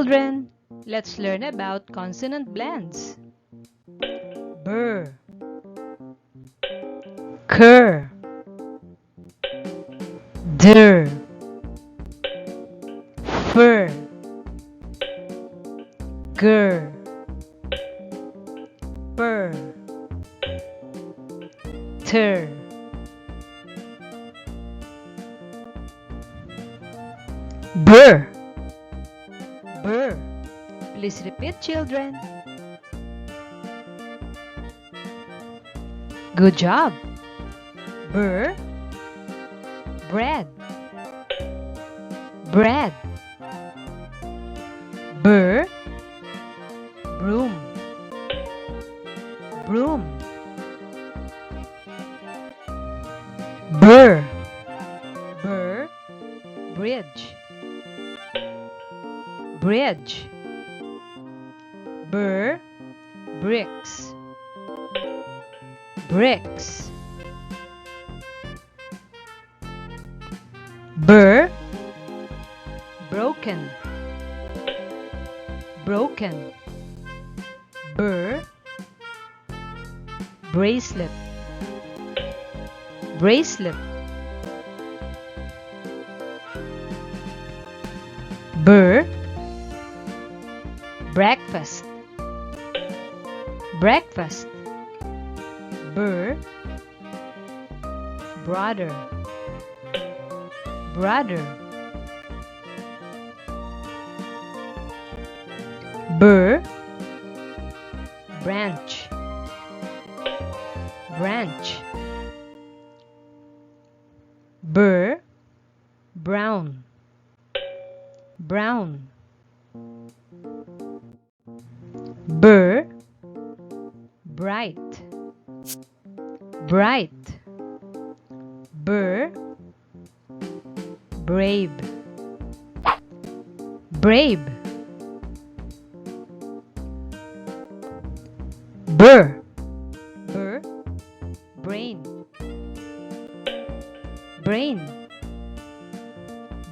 Children, let's learn about consonant blends. Burr, cur, der, fur, gur, purr, ter, burr, burr. Please repeat, children. Good job. Burr, bread, bread. Burr, broom, broom. Burr, burr, bridge, bridge. Burr, bricks, bricks. Burr, broken, broken. Burr, bracelet, bracelet. Burr, breakfast, breakfast. Burr, brother, brother. Burr, branch, branch. Burr, brown, brown. Burr, bright, bright. Burr, brave, brave. Burr, burr, brain, brain.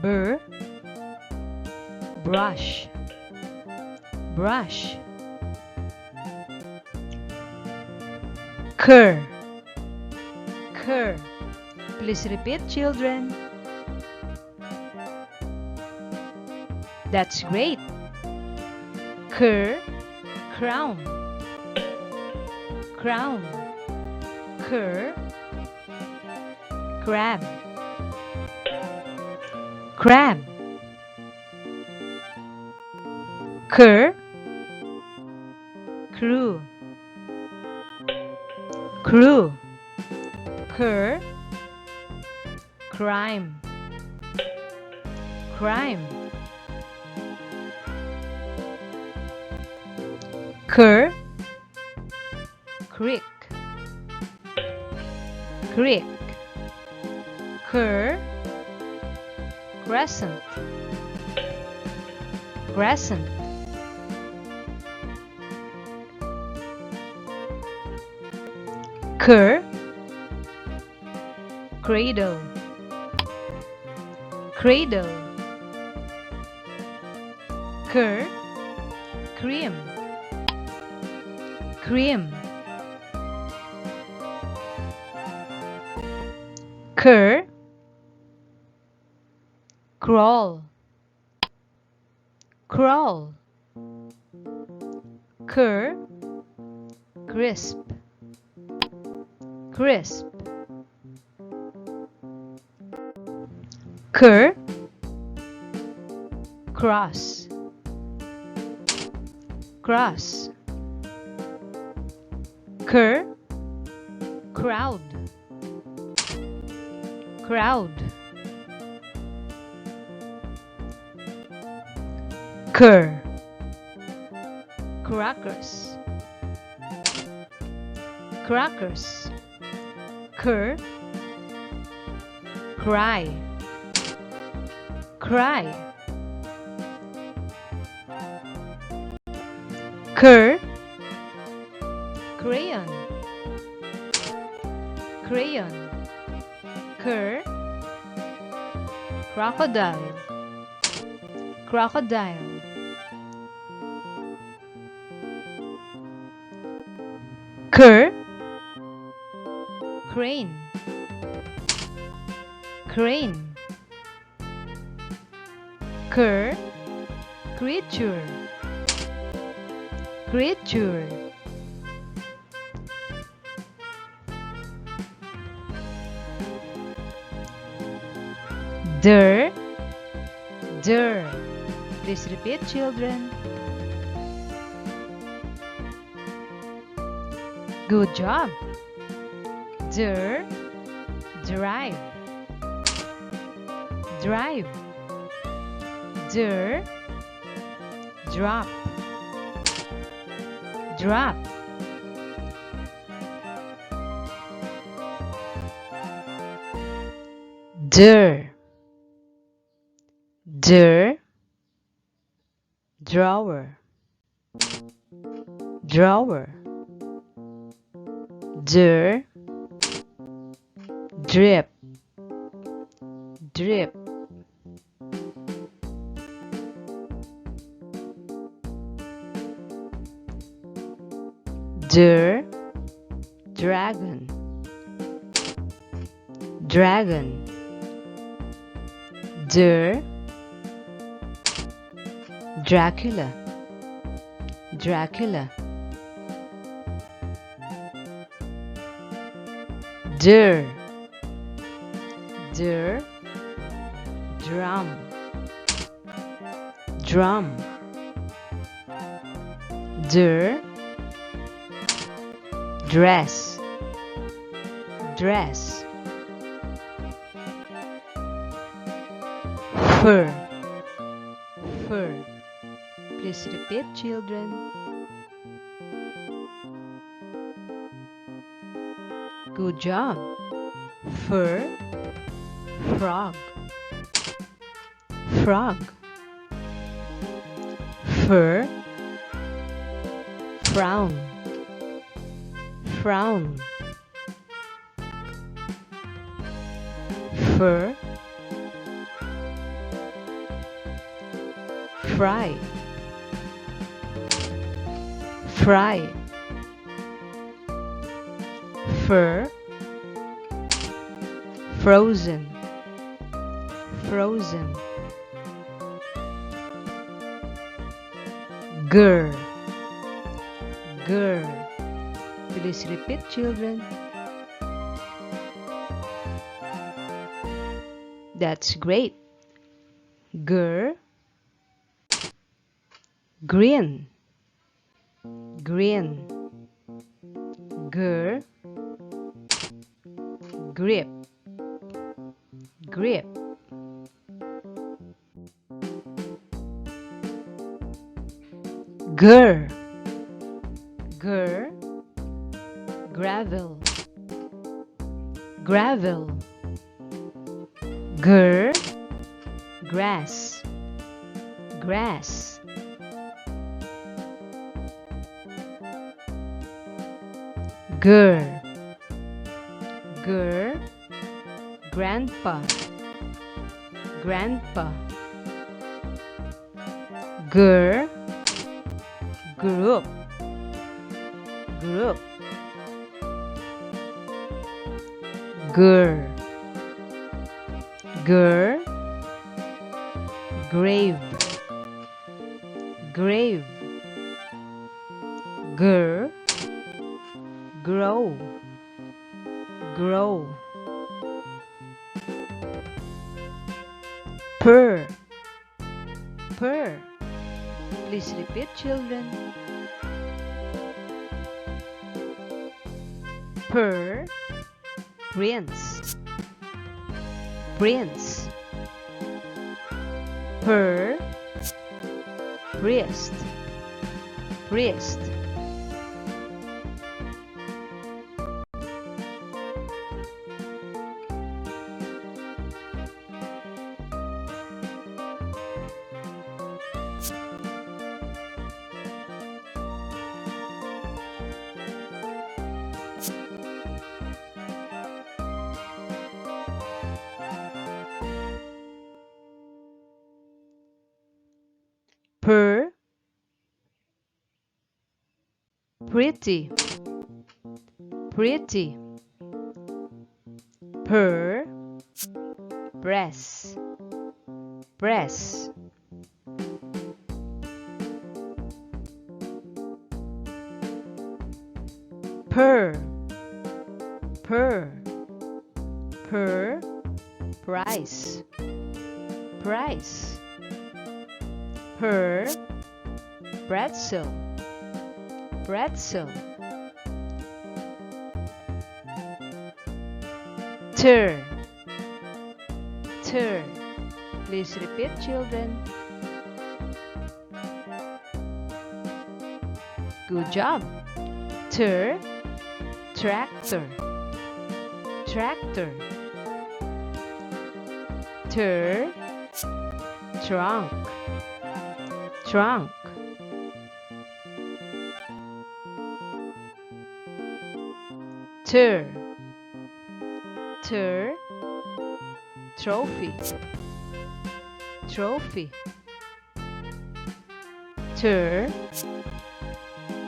Burr, brush, brush. Cur, cur. Please repeat, children. That's great. Cur, crown, crown. Cur, crab, crab. Cur, crew, crew. Cur, crime, crime. Cur, creek, creek. Cur, crescent, crescent. Cur, cradle, cradle. Cur, cream, cream. Cur, crawl, crawl. Cur, crisp, crisp. Cur, cross, cross. Cur, crowd, crowd. Cur, crackers, crackers. Cur, cry, cry. Cur, crayon, crayon. Cur, crocodile, crocodile. crane, crane. Cur, creature, creature. Der, der. Please repeat, children. Good job. Der, drive, drive. Der, drop, drop. Der, der, drawer, drawer. Der, drip, drip. Der, dragon, dragon. Der, Dracula, Dracula. Der, der, drum, drum. Der, dress, dress. Fur, fur. Please repeat, children. Good job. Fur, frog, frog. Fur, frown, frown. Fur, fry, fry. Fur, frozen, frozen. Gur, gur. Please repeat, children. That's great. Gur, green, green. Gur, grip, grip. Gur, gur, gravel, gravel. Gur, grass, grass. Gur, gur, grandpa, grandpa. Gur, group, group. Gur, gur, grave, grave. Gur, grow, grow. Purr, purr. Please repeat, children. Purr, prince, prince. Purr, priest, priest. Purr, pretty, pretty. per, press, press. Per, per, per, price, price. Per, pretzel, pretzel. Ter, ter. Please repeat, children. Good job. Ter, tractor, tractor. Ter, trunk, trunk. Ter, ter, trophy, trophy. Ter,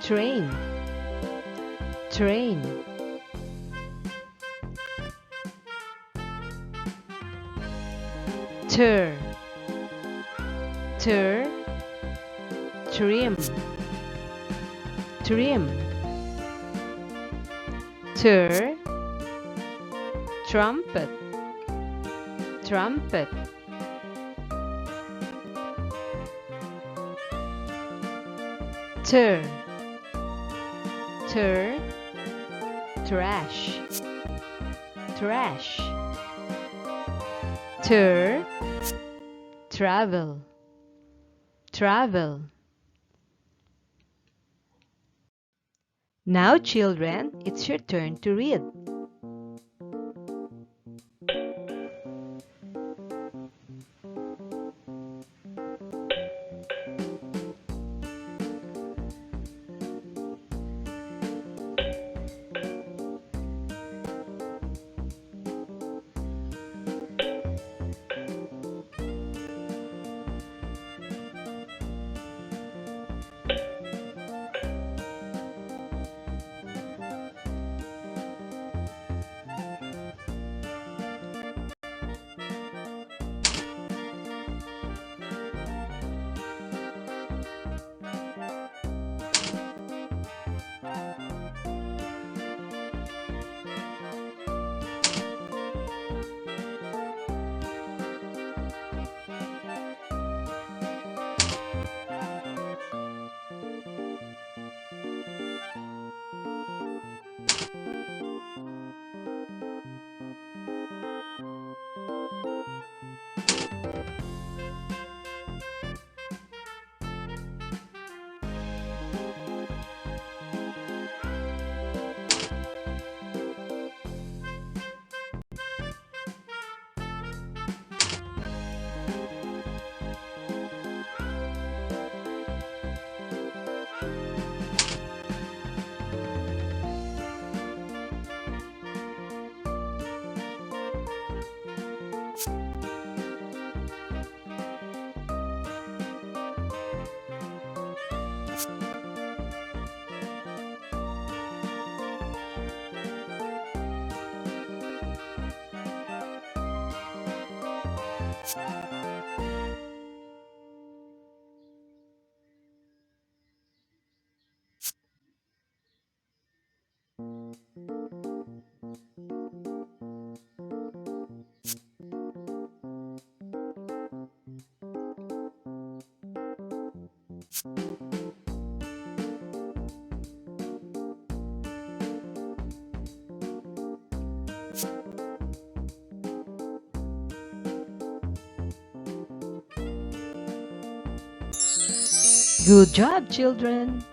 train, train. Ter, ter, trim, trim. Ter, trumpet, trumpet. Ter, ter, trash, trash. Ter, travel, travel. Now, children, it's your turn to read. Good job, children!